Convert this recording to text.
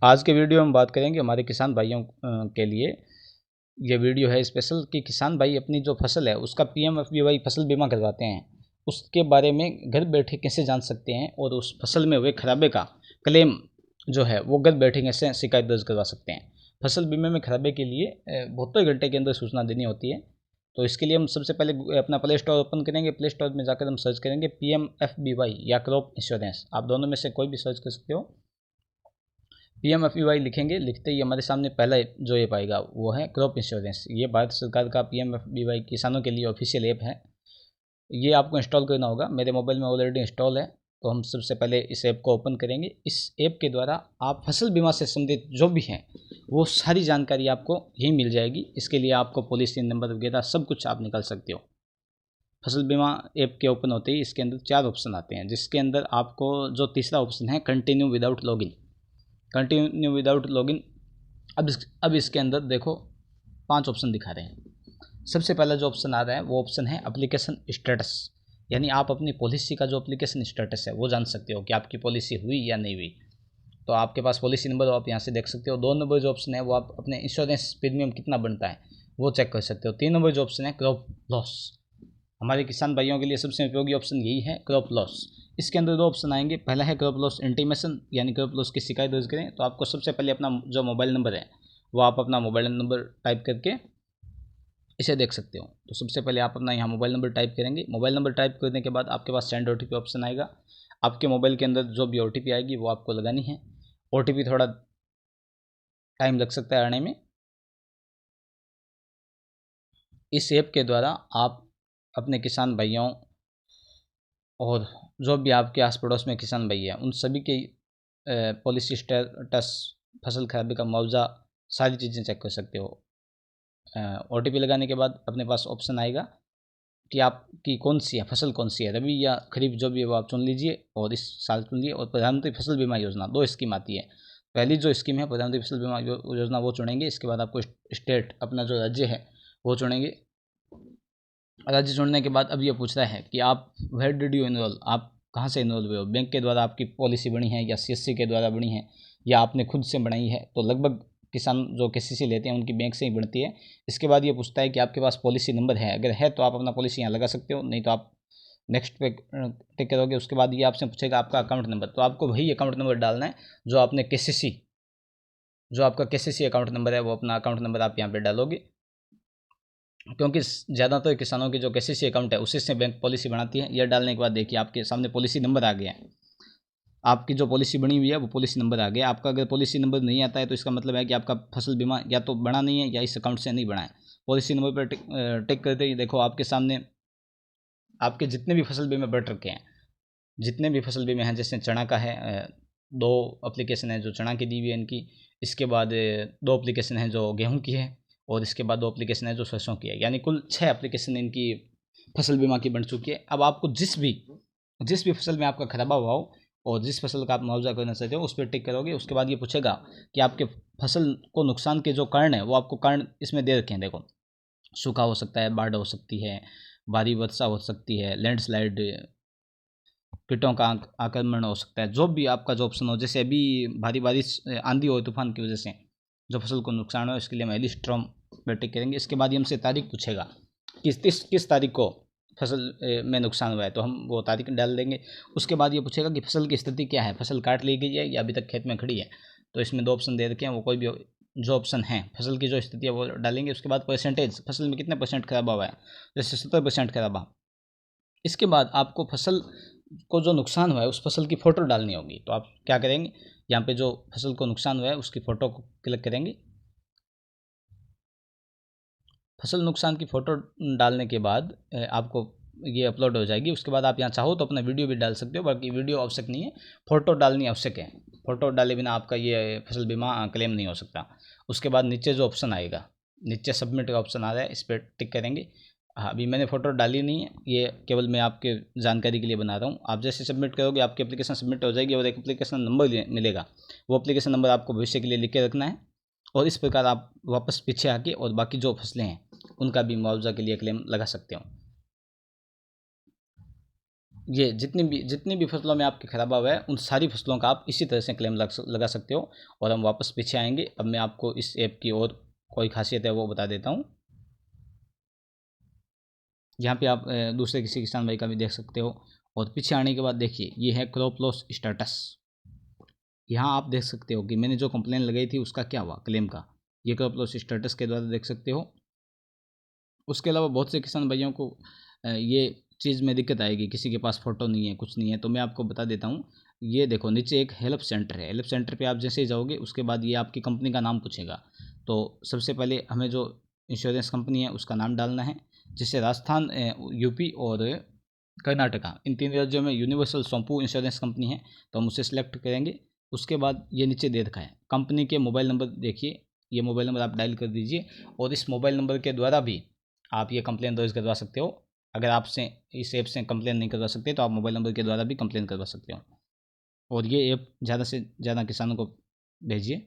आज के वीडियो में बात करेंगे हमारे किसान भाइयों के लिए। ये वीडियो है स्पेशल कि किसान भाई अपनी जो फसल है उसका पीएमएफबीवाई फसल बीमा करवाते हैं, उसके बारे में घर बैठे कैसे जान सकते हैं और उस फसल में हुए खराबे का क्लेम जो है वो घर बैठे कैसे शिकायत दर्ज करवा सकते हैं। फसल बीमे में खराबे के लिए 72 घंटे के अंदर सूचना देनी होती है। तो इसके लिए हम सबसे पहले अपना प्ले स्टोर ओपन करेंगे। प्ले स्टोर में जाकर हम सर्च करेंगे पीएमएफबीवाई या क्रॉप इंश्योरेंस, आप दोनों में से कोई भी सर्च कर सकते हो। पीएमएफबीवाई लिखेंगे, लिखते ही हमारे सामने पहला जो ऐप आएगा वो है क्रॉप इंश्योरेंस। ये भारत सरकार का पीएमएफबीवाई किसानों के लिए ऑफिशियल ऐप है। ये आपको इंस्टॉल करना होगा, मेरे मोबाइल में ऑलरेडी इंस्टॉल है। तो हम सबसे पहले इस ऐप को ओपन करेंगे। इस ऐप के द्वारा आप फसल बीमा से संबंधित जो भी हैं वो सारी जानकारी आपको यहीं मिल जाएगी। इसके लिए आपको पॉलिसी नंबर वगैरह सब कुछ आप निकाल सकते हो। फसल बीमा ऐप के ओपन होते ही इसके अंदर 4 ऑप्शन आते हैं, जिसके अंदर आपको जो तीसरा ऑप्शन है continue without login, continue without login. अब इसके अंदर देखो 5 ऑप्शन दिखा रहे हैं। सबसे पहला जो ऑप्शन आ रहा है वो ऑप्शन है एप्लीकेशन स्टेटस, यानी आप अपनी पॉलिसी का जो एप्लीकेशन स्टेटस है वो जान सकते हो कि आपकी पॉलिसी हुई या नहीं हुई। तो आपके पास पॉलिसी नंबर आप यहाँ से देख सकते हो। 2 नंबर जो ऑप्शन है वो आप अपने इंश्योरेंस प्रीमियम कितना बनता है वो चेक कर सकते हो। 3 नंबर जो ऑप्शन है क्रॉप लॉस, हमारे किसान भाइयों के लिए सबसे उपयोगी ऑप्शन यही है क्रॉप लॉस। इसके अंदर 2 ऑप्शन आएंगे, पहला है क्रॉप लॉस इंटीमेशन, यानी क्रॉप लॉस की शिकायत दर्ज करें। तो आपको सबसे पहले अपना जो मोबाइल नंबर है वो आप अपना मोबाइल नंबर टाइप करके इसे देख सकते हो। तो सबसे पहले आप अपना यहाँ मोबाइल नंबर टाइप करेंगे। मोबाइल नंबर टाइप करने के बाद आपके पास सेंड ओटीपी ऑप्शन आएगा। आपके मोबाइल के अंदर जो भी ओटीपी आएगी वो आपको लगानी है। ओटीपी थोड़ा टाइम लग सकता है आने में। इस ऐप के द्वारा आप अपने किसान भाइयों और जो भी आपके आस पड़ोस में किसान भाई हैं उन सभी के पॉलिसी स्टेटस, फसल खराबी का मुआवजा, सारी चीज़ें चेक कर सकते हो। ओटीपी लगाने के बाद अपने पास ऑप्शन आएगा कि आपकी कौन सी है फसल, कौन सी है रबी या खरीफ, जो भी है वो आप चुन लीजिए और इस साल चुन लिए। और प्रधानमंत्री फसल बीमा योजना 2 स्कीम आती है। पहली जो स्कीम है प्रधानमंत्री फसल बीमा योजना वो चुनेंगे। इसके बाद आपको स्टेट, अपना जो राज्य है वो चुनेंगे। राज्य चुनने के बाद अब ये पूछ रहा है कि आप वेयर डिड यू इनरोल, आप कहाँ से इनरोल हुए हो। बैंक के द्वारा आपकी पॉलिसी बनी है या सीएससी के द्वारा बनी है या आपने खुद से बनाई है। तो लगभग किसान जो केसीसी लेते हैं उनकी बैंक से ही बनती है। इसके बाद ये पूछता है कि आपके पास पॉलिसी नंबर है, अगर है तो आप अपना पॉलिसी यहाँ लगा सकते हो, नहीं तो आप नेक्स्ट पे टिक करोगे। उसके बाद ये आपसे पूछेगा आपका अकाउंट नंबर, तो आपको वही अकाउंट नंबर डालना है जो आपने केसीसी, जो आपका केसीसी अकाउंट नंबर है वो अपना अकाउंट नंबर आप यहाँ पर डालोगे। क्योंकि ज़्यादातर किसानों की जो केसीसी अकाउंट है उसी से बैंक पॉलिसी बनाती है। यह डालने के बाद देखिए आपके सामने पॉलिसी नंबर आ गया है। आपकी जो पॉलिसी बनी हुई है वो पॉलिसी नंबर आ गया। आपका अगर पॉलिसी नंबर नहीं आता है तो इसका मतलब है कि आपका फसल बीमा या तो बना नहीं है या इस अकाउंट से नहीं बना है। पॉलिसी नंबर पर टिक करते ही देखो आपके सामने आपके जितने भी फसल बीमे बढ़ रखे हैं, जितने भी फसल बीमे हैं, जैसे चना का है 2 एप्लीकेशन है जो चना की दी हुई है इनकी। इसके बाद 2 एप्लीकेशन है जो गेहूँ की है और इसके बाद 2 एप्लीकेशन है जो सरसों की है, यानी कुल 6 एप्लीकेशन इनकी फसल बीमा की बन चुकी है। अब आपको जिस भी फसल में आपका खराबा हुआ हो और जिस फसल का आप मुआवजा करना चाहते हो उस पर टिक करोगे। उसके बाद ये पूछेगा कि आपके फसल को नुकसान के जो कारण है वो आपको कारण इसमें दे रखे हैं। देखो सूखा हो सकता है, बाढ़ हो सकती है, भारी वर्षा हो सकती है, लैंडस्लाइड, कीटों का आक्रमण हो सकता है। जो भी आपका जो ऑप्शन हो, जैसे अभी भारी बारिश, आंधी और तूफान की वजह से जो फसल को नुकसान हो, इसके लिए हम हेलिस्ट्रॉम पर टिक करेंगे। इसके बाद ये हमसे तारीख पूछेगा किस तारीख को फसल में नुकसान हुआ है, तो हम वो तारीख डाल देंगे। उसके बाद ये पूछेगा कि फसल की स्थिति क्या है, फसल काट ली गई है या अभी तक खेत में खड़ी है। तो इसमें 2 ऑप्शन दे रखे हैं, वो कोई भी जो ऑप्शन है फसल की जो स्थिति है वो डालेंगे। उसके बाद परसेंटेज, फसल में कितने % खराबा हुआ है, जैसे 70% खराबा। इसके बाद आपको फसल को जो नुकसान हुआ है उस फसल की फ़ोटो डालनी होगी। तो आप क्या करेंगे, यहाँ पे जो फसल को नुकसान हुआ है उसकी फ़ोटो को क्लिक करेंगे। फसल नुकसान की फ़ोटो डालने के बाद आपको ये अपलोड हो जाएगी। उसके बाद आप यहाँ चाहो तो अपना वीडियो भी डाल सकते हो, बाकी वीडियो आवश्यक नहीं है, फ़ोटो डालनी आवश्यक है। फ़ोटो डाले बिना आपका ये फसल बीमा क्लेम नहीं हो सकता। उसके बाद नीचे जो ऑप्शन आएगा, नीचे सबमिट का ऑप्शन आ रहा है, इस पर टिक करेंगे। हाँ, अभी मैंने फ़ोटो डाली नहीं है, ये केवल मैं आपके जानकारी के लिए बना रहा हूँ। आप जैसे सबमिट करोगे आपकी एप्लीकेशन सबमिट हो जाएगी और एक एप्लीकेशन नंबर मिलेगा। वो एप्लीकेशन नंबर आपको भविष्य के लिए लिख के रखना है और इस प्रकार आप वापस पीछे आके और बाकी जो फसलें हैं उनका भी मुआवजा के लिए क्लेम लगा सकते हो। ये जितनी भी फसलों में आपकी खराबा हुआ है उन सारी फसलों का आप इसी तरह से क्लेम लगा सकते हो। और हम वापस पीछे आएंगे। अब मैं आपको इस ऐप की और कोई खासियत है वो बता देता हूँ। यहाँ पे आप दूसरे किसी किसान भाई का भी देख सकते हो। और पीछे आने के बाद देखिए ये है क्रॉप लॉस स्टेटस। यहाँ आप देख सकते हो कि मैंने जो कंप्लेन लगाई थी उसका क्या हुआ क्लेम का, ये क्रॉप लॉस स्टेटस के द्वारा देख सकते हो। उसके अलावा बहुत से किसान भाइयों को ये चीज़ में दिक्कत आएगी, किसी के पास फ़ोटो नहीं है, कुछ नहीं है, तो मैं आपको बता देता हूँ। ये देखो नीचे एक हेल्प सेंटर है। हेल्प सेंटर पे आप जैसे ही जाओगे उसके बाद ये आपकी कंपनी का नाम पूछेगा। तो सबसे पहले हमें जो इंश्योरेंस कंपनी है उसका नाम डालना है। जैसे राजस्थान, यूपी और कर्नाटका, इन 3 राज्यों में यूनिवर्सल सोम्पू इंश्योरेंस कंपनी है, तो हम उसे सिलेक्ट करेंगे। उसके बाद ये नीचे दे रखा है कंपनी के मोबाइल नंबर, देखिए ये मोबाइल नंबर आप डायल कर दीजिए और इस मोबाइल नंबर के द्वारा भी आप ये कंप्लेन दर्ज करवा सकते हो। अगर आपसे इस ऐप से कंप्लेन नहीं करवा सकते तो आप मोबाइल नंबर के द्वारा भी कंप्लेन करवा सकते हो। और ये ऐप ज़्यादा से ज़्यादा किसानों को भेजिए।